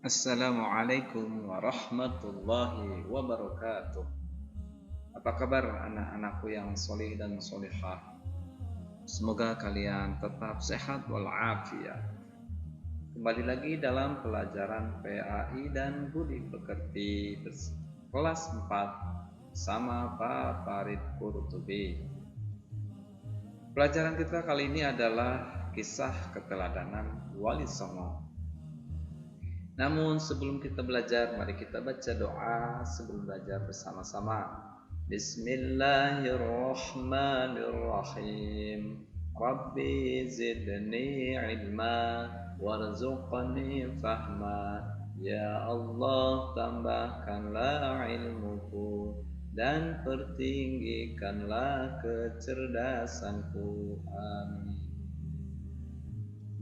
Assalamualaikum warahmatullahi wabarakatuh. Apa kabar anak-anakku yang soleh dan solehah? Semoga kalian tetap sehat walafiat. Kembali lagi dalam pelajaran PAI dan Budi Pekerti kelas 4 sama Pak Farid Qurtubi. Pelajaran kita kali ini adalah kisah keteladanan Wali Songo. Namun sebelum kita belajar, mari kita baca doa sebelum belajar bersama-sama. Bismillahirrahmanirrahim. Rabbi zidni ilma warzuqni fahma. Ya Allah, tambahkanlah ilmuku dan pertinggikanlah kecerdasanku. Amin.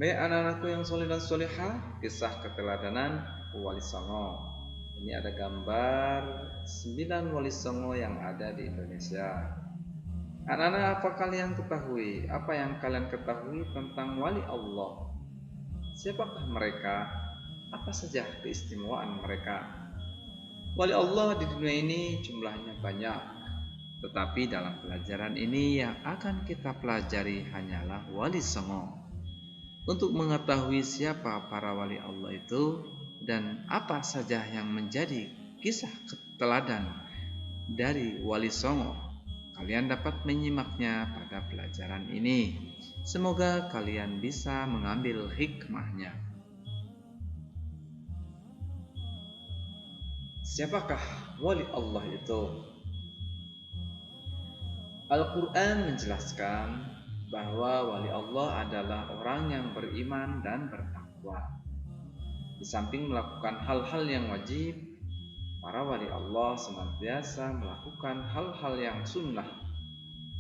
Baik anak-anakku yang soleh dan solehah, kisah keteladanan Wali Songo. Ini ada gambar 9 Wali Songo yang ada di Indonesia. Anak-anak, apa kalian ketahui? Apa yang kalian ketahui tentang Wali Allah? Siapakah mereka? Apa saja keistimewaan mereka? Wali Allah di dunia ini jumlahnya banyak. Tetapi dalam pelajaran ini yang akan kita pelajari hanyalah Wali Songo. Untuk mengetahui siapa para wali Allah itu dan apa saja yang menjadi kisah teladan dari Wali Songo, kalian dapat menyimaknya pada pelajaran ini. Semoga kalian bisa mengambil hikmahnya. Siapakah wali Allah itu? Al-Quran menjelaskan bahwa wali Allah adalah orang yang beriman dan bertakwa. Di samping melakukan hal-hal yang wajib, para wali Allah senantiasa melakukan hal-hal yang sunnah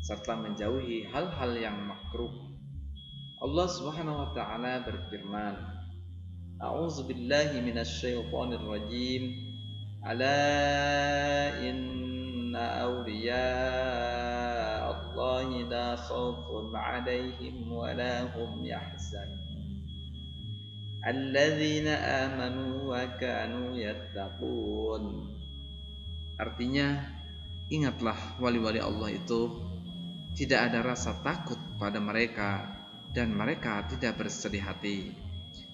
serta menjauhi hal-hal yang makruh. Allah Subhanahu wa taala berfirman, A'udzu billahi minasyaitonir rajim. Ala inna awliya Allahi la khaufun 'alaihim wa la hum yahzanun. Alladzina amanu wa kanu yattaqun. Artinya, ingatlah wali-wali Allah itu tidak ada rasa takut pada mereka dan mereka tidak bersedih hati,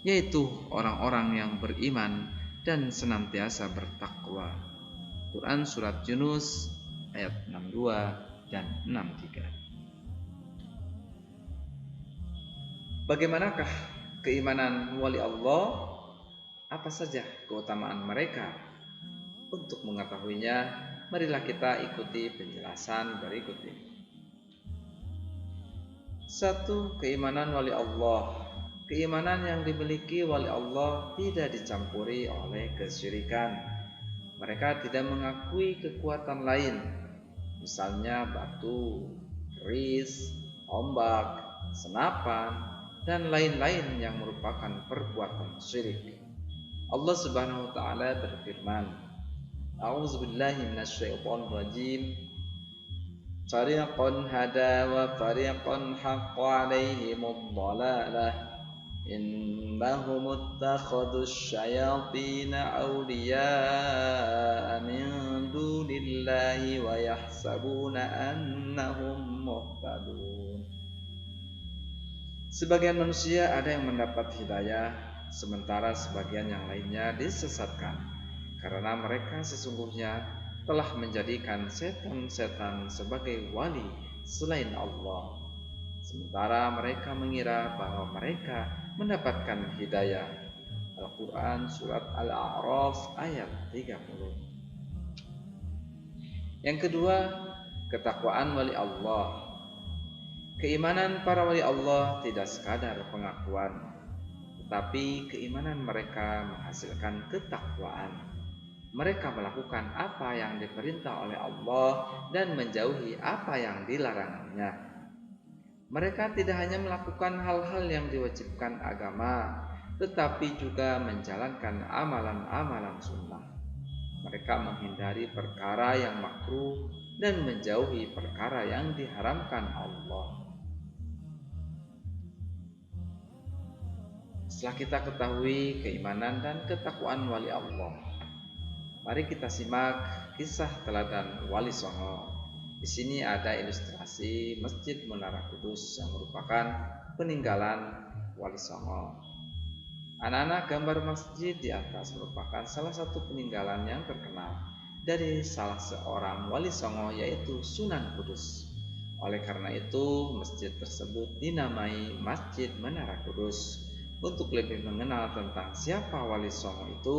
yaitu orang-orang yang beriman dan senantiasa bertakwa. Quran Surat Yunus ayat 62 dan 63. Bagaimanakah keimanan wali Allah? Apa saja keutamaan mereka? Untuk mengetahuinya, marilah kita ikuti penjelasan berikut ini. 1. Keimanan wali Allah. Keimanan yang dimiliki wali Allah tidak dicampuri oleh kesyirikan. Mereka tidak mengakui kekuatan lain, misalnya batu, keris, ombak, senapan, dan lain-lain yang merupakan perbuatan syirik. Allah Subhanahu wa taala berfirman, A'udzubillahi minasyaitonir rajim. Fariqan hada wa fariqan haqqa 'alaihimud dhalalah. Innahum ittakhadus syayatina awliya'a min dunillahi wa yahsabuna annahum muhtadun. Sebagian manusia ada yang mendapat hidayah, sementara sebagian yang lainnya disesatkan, karena mereka sesungguhnya telah menjadikan setan-setan sebagai wali selain Allah. Sementara mereka mengira bahwa mereka mendapatkan hidayah. Al-Quran Surat Al-A'raf ayat 30. Yang kedua, ketakwaan wali Allah. Keimanan para wali Allah tidak sekadar pengakuan, tetapi keimanan mereka menghasilkan ketakwaan. Mereka melakukan apa yang diperintah oleh Allah dan menjauhi apa yang dilarangnya. Mereka tidak hanya melakukan hal-hal yang diwajibkan agama, tetapi juga menjalankan amalan-amalan sunnah. Mereka menghindari perkara yang makruh dan menjauhi perkara yang diharamkan Allah. Setelah kita ketahui keimanan dan ketakwaan wali Allah, mari kita simak kisah teladan Wali Songo. Di sini ada ilustrasi Masjid Menara Kudus yang merupakan peninggalan Wali Songo. Anak-anak, gambar masjid di atas merupakan salah satu peninggalan yang terkenal dari salah seorang Wali Songo, yaitu Sunan Kudus. Oleh karena itu, masjid tersebut dinamai Masjid Menara Kudus. Untuk lebih mengenal tentang siapa Wali Songo itu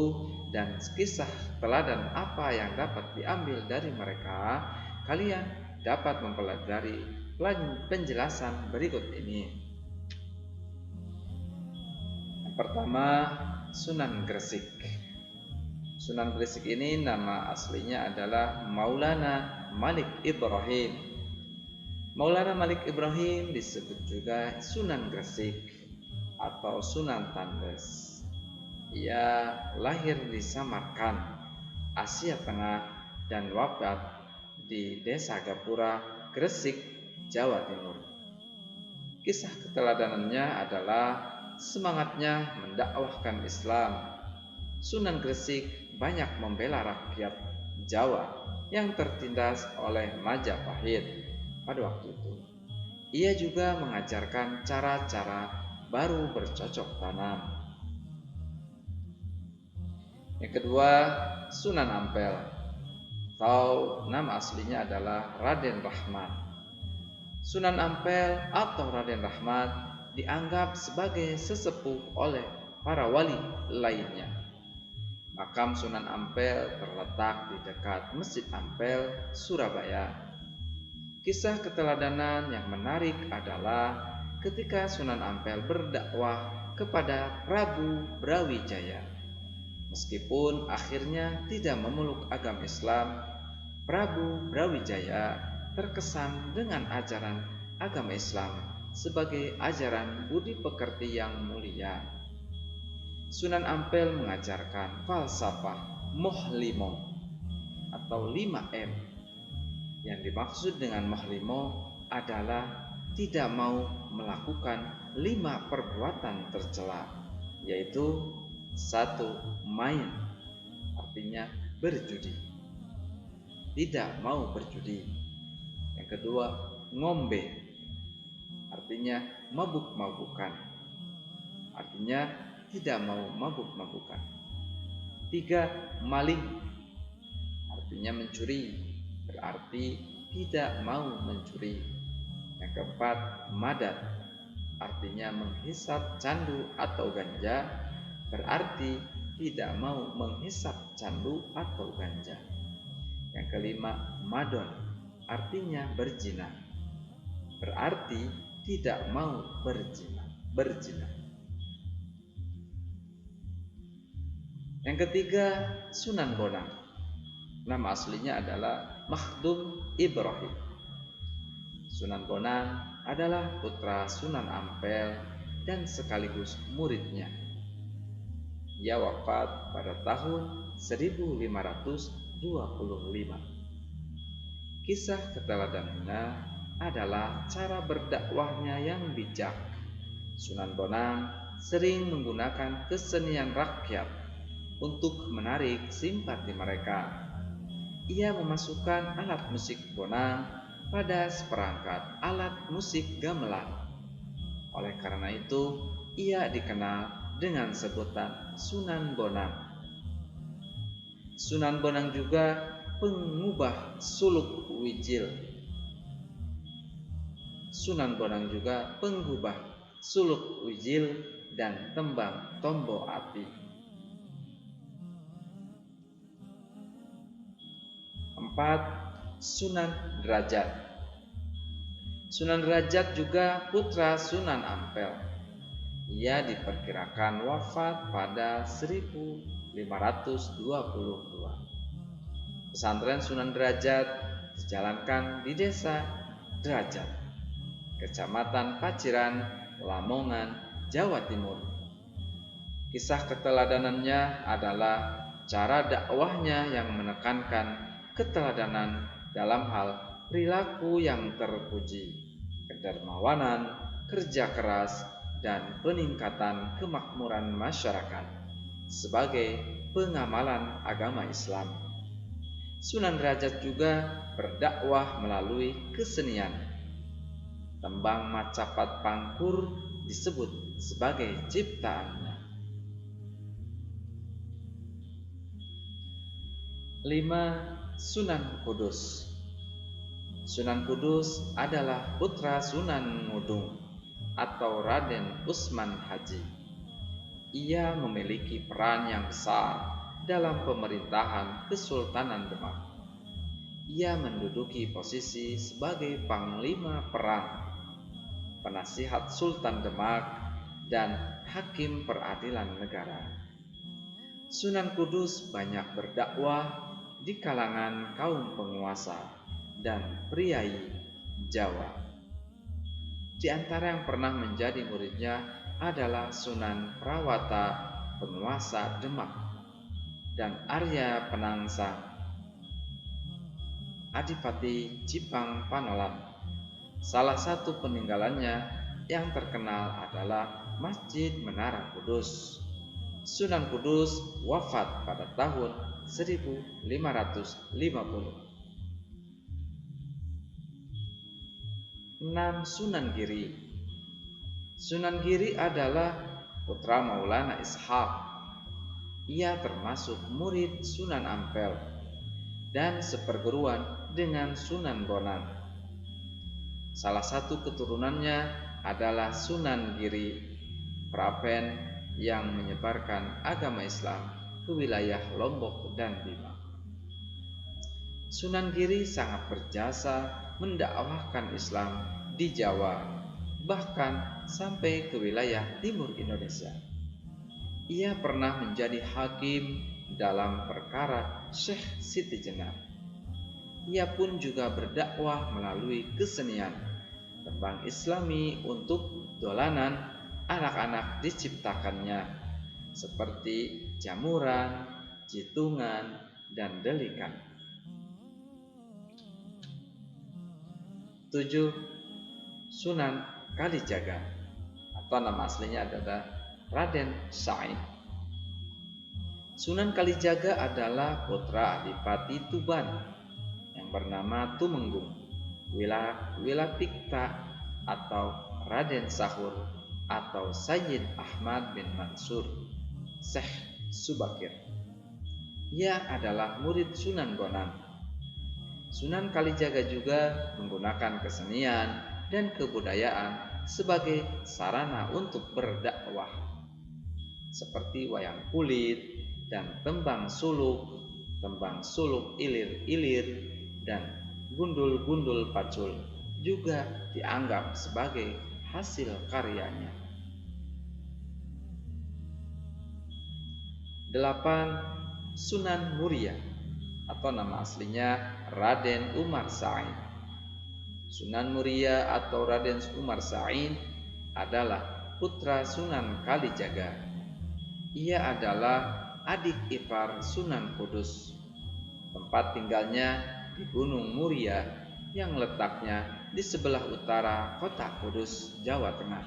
dan kisah teladan apa yang dapat diambil dari mereka, kalian dapat mempelajari penjelasan berikut ini. Yang pertama, Sunan Gresik. Sunan Gresik ini nama aslinya adalah Maulana Malik Ibrahim. Maulana Malik Ibrahim disebut juga Sunan Gresik atau Sunan Tandes. Ia lahir di Samarkand, Asia Tengah, dan wafat di Desa Gapura, Gresik, Jawa Timur. Kisah keteladanannya adalah semangatnya mendakwahkan Islam. Sunan Gresik banyak membela rakyat Jawa yang tertindas oleh Majapahit pada waktu itu. Ia juga mengajarkan cara-cara baru bercocok tanam. Yang kedua, Sunan Ampel atau nama aslinya adalah Raden Rahmat. Sunan Ampel atau Raden Rahmat dianggap sebagai sesepuh oleh para wali lainnya. Makam Sunan Ampel terletak di dekat Masjid Ampel, Surabaya. Kisah keteladanan yang menarik adalah ketika Sunan Ampel berdakwah kepada Prabu Brawijaya. Meskipun akhirnya tidak memeluk agama Islam, Prabu Brawijaya terkesan dengan ajaran agama Islam sebagai ajaran budi pekerti yang mulia. Sunan Ampel mengajarkan falsafah Moh5 atau 5M. Yang dimaksud dengan Moh5 adalah tidak mau melakukan 5 perbuatan tercela, yaitu 1. Main, artinya berjudi, tidak mau berjudi. Yang kedua, ngombe, artinya mabuk-mabukan, artinya tidak mau mabuk-mabukan. 3. Maling, artinya mencuri, berarti tidak mau mencuri. Yang keempat, madat, artinya menghisap candu atau ganja, berarti tidak mau menghisap candu atau ganja. Yang kelima, madon, artinya berzina, berarti tidak mau berzina. Yang ketiga, Sunan Bonang. Nama aslinya adalah Makhdum Ibrahim. Sunan Bonang adalah putra Sunan Ampel dan sekaligus muridnya. Ia wafat pada tahun 1525. Kisah keteladanannya adalah cara berdakwahnya yang bijak. Sunan Bonang sering menggunakan kesenian rakyat untuk menarik simpati mereka. Ia memasukkan alat musik Bonang pada seperangkat alat musik gamelan. Oleh karena itu, ia dikenal dengan sebutan Sunan Bonang. Sunan Bonang juga pengubah suluk wijil. Sunan Bonang juga pengubah suluk wijil dan tembang tombo api. 4. Sunan Derajat. Sunan Derajat juga putra Sunan Ampel. Ia diperkirakan wafat pada 1522. Pesantren Sunan Derajat dijalankan di Desa Derajat, Kecamatan Paciran, Lamongan, Jawa Timur. Kisah keteladanannya adalah cara dakwahnya yang menekankan keteladanan dalam hal perilaku yang terpuji, kedermawanan, kerja keras, dan peningkatan kemakmuran masyarakat sebagai pengamalan agama Islam. Sunan Derajat juga berdakwah melalui kesenian. Tembang Macapat Pangkur disebut sebagai ciptaannya. 5. Sunan Kudus. Sunan Kudus adalah putra Sunan Ngudung atau Raden Usman Haji. Ia memiliki peran yang besar dalam pemerintahan Kesultanan Demak. Ia menduduki posisi sebagai panglima perang, penasihat Sultan Demak, dan hakim peradilan negara. Sunan Kudus banyak berdakwah di kalangan kaum penguasa dan priai Jawa. Di antara yang pernah menjadi muridnya adalah Sunan Prawata, penguasa Demak, dan Arya Penangsang, Adipati Cipang Panolan. Salah satu peninggalannya yang terkenal adalah Masjid Menara Kudus. Sunan Kudus wafat pada tahun 1550. 6. Sunan Giri. Sunan Giri adalah putra Maulana Ishaq. Ia termasuk murid Sunan Ampel dan seperguruan dengan Sunan Bonang. Salah satu keturunannya adalah Sunan Giri Prapen yang menyebarkan agama Islam ke wilayah Lombok dan Bima. Sunan Giri sangat berjasa mendakwahkan Islam di Jawa, bahkan sampai ke wilayah timur Indonesia. Ia pernah menjadi hakim dalam perkara Syekh Siti Jenar. Ia pun juga berdakwah melalui kesenian. Tembang Islami untuk dolanan anak-anak diciptakannya, seperti jamuran, jitungan, dan delikan. 7. Sunan Kalijaga atau nama aslinya adalah Raden Said. Sunan Kalijaga adalah putra Adipati Tuban yang bernama Tumenggung, Wilatikta atau Raden Sahur atau Sayyid Ahmad bin Mansur Syekh Subakir. Ia adalah murid Sunan Bonang. Sunan Kalijaga juga menggunakan kesenian dan kebudayaan sebagai sarana untuk berdakwah, seperti wayang kulit dan tembang suluk ilir-ilir, dan gundul-gundul pacul juga dianggap sebagai hasil karyanya. 8. Sunan Muria atau nama aslinya Raden Umar Said. Sunan Muria atau Raden Umar Said adalah putra Sunan Kalijaga. Ia adalah adik ipar Sunan Kudus. Tempat tinggalnya di Gunung Muria yang letaknya di sebelah utara kota Kudus, Jawa Tengah.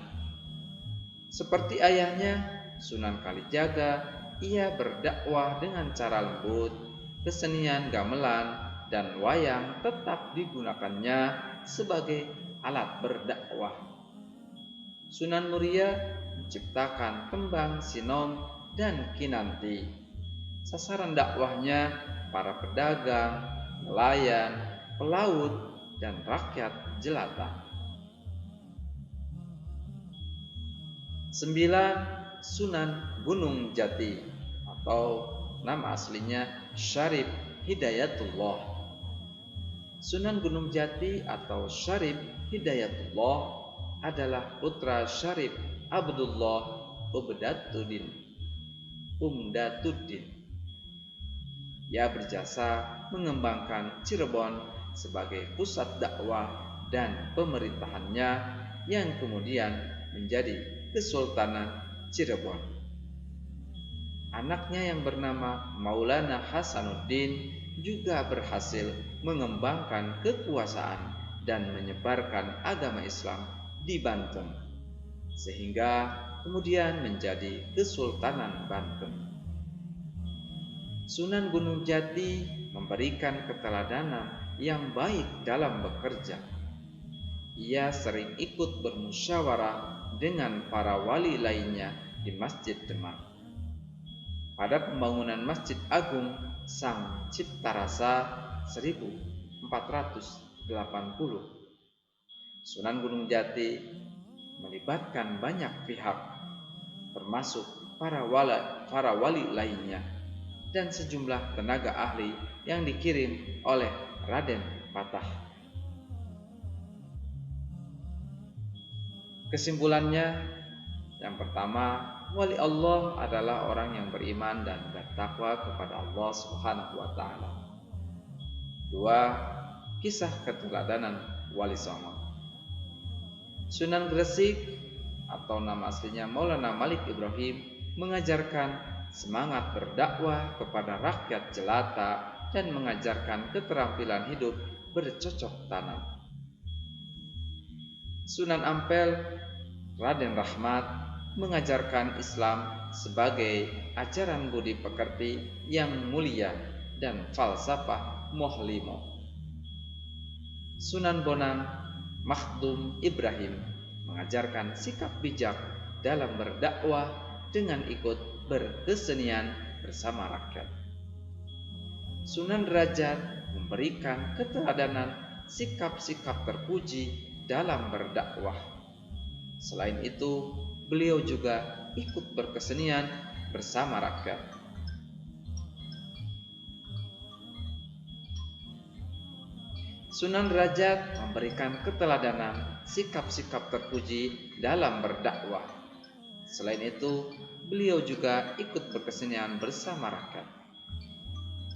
Seperti ayahnya, Sunan Kalijaga, ia berdakwah dengan cara lembut. Kesenian gamelan dan wayang tetap digunakannya sebagai alat berdakwah. Sunan Muria menciptakan tembang sinom dan kinanti. Sasaran dakwahnya para pedagang, nelayan, pelaut, dan rakyat jelata. 9. Sunan Gunung Jati atau nama aslinya Syarif Hidayatullah. Sunan Gunung Jati atau Syarif Hidayatullah adalah putra Syarif Abdullah Umdatuddin. Ia berjasa mengembangkan Cirebon sebagai pusat dakwah dan pemerintahannya yang kemudian menjadi Kesultanan Cirebon. Anaknya yang bernama Maulana Hasanuddin juga berhasil mengembangkan kekuasaan dan menyebarkan agama Islam di Banten. sehingga kemudian menjadi Kesultanan Banten. Sunan Gunung Jati memberikan keteladanan yang baik dalam bekerja. Ia sering ikut bermusyawarah dengan para wali lainnya di Masjid Demak. Pada pembangunan Masjid Agung Sang Cipta Rasa 1480, Sunan Gunung Jati melibatkan banyak pihak, termasuk para wali lainnya dan sejumlah tenaga ahli yang dikirim oleh Raden Patah. Kesimpulannya, yang pertama, wali Allah adalah orang yang beriman dan bertakwa kepada Allah Subhanahu wa taala. Dua, kisah keteladanan Wali Songo. Sunan Gresik atau nama aslinya Maulana Malik Ibrahim mengajarkan semangat berdakwah kepada rakyat jelata dan mengajarkan keterampilan hidup bercocok tanam. Sunan Ampel Raden Rahmat mengajarkan Islam sebagai ajaran budi pekerti yang mulia dan falsafah muhlimo. Sunan Bonang Makhdum Ibrahim mengajarkan sikap bijak dalam berdakwah dengan ikut berkesenian bersama rakyat. Sunan Derajat memberikan keteladanan sikap-sikap terpuji dalam berdakwah. Selain itu, beliau juga ikut berkesenian bersama rakyat. Sunan Derajat memberikan keteladanan sikap-sikap terpuji dalam berdakwah. Selain itu, beliau juga ikut berkesenian bersama rakyat.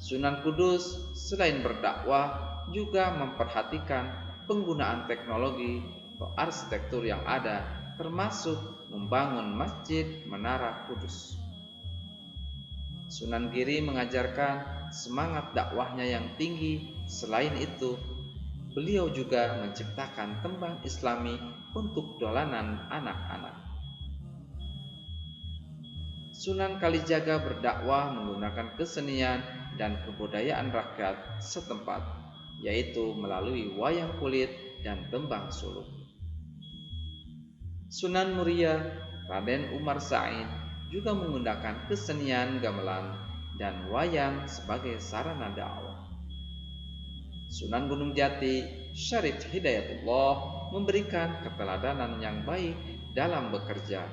Sunan Kudus selain berdakwah juga memperhatikan penggunaan teknologi atau arsitektur yang ada, termasuk membangun Masjid Menara Kudus. Sunan Giri mengajarkan semangat dakwahnya yang tinggi. Selain itu, beliau juga menciptakan tembang Islami untuk dolanan anak-anak. Sunan Kalijaga berdakwah menggunakan kesenian dan kebudayaan rakyat setempat, yaitu melalui wayang kulit dan tembang suluk. Sunan Muria Raden Umar Said juga menggunakan kesenian gamelan dan wayang sebagai sarana dakwah. Sunan Gunung Jati Syarif Hidayatullah memberikan keteladanan yang baik dalam bekerja.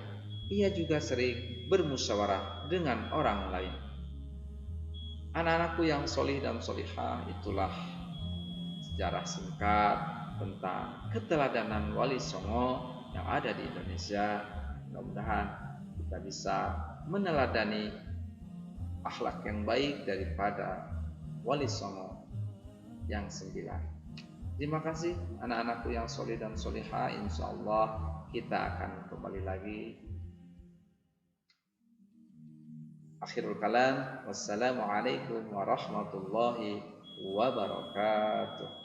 Ia juga sering bermusyawarah dengan orang lain. Anak-anakku yang solih dan solihah, itulah sejarah singkat tentang keteladanan Wali Songo yang ada di Indonesia. Mudah-mudahan kita bisa meneladani akhlak yang baik daripada Wali Songo yang 9. Terima kasih anak-anakku yang solih dan solihah. Insya Allah kita akan kembali lagi. Akhirul kalam, wassalamualaikum warahmatullahi wabarakatuh.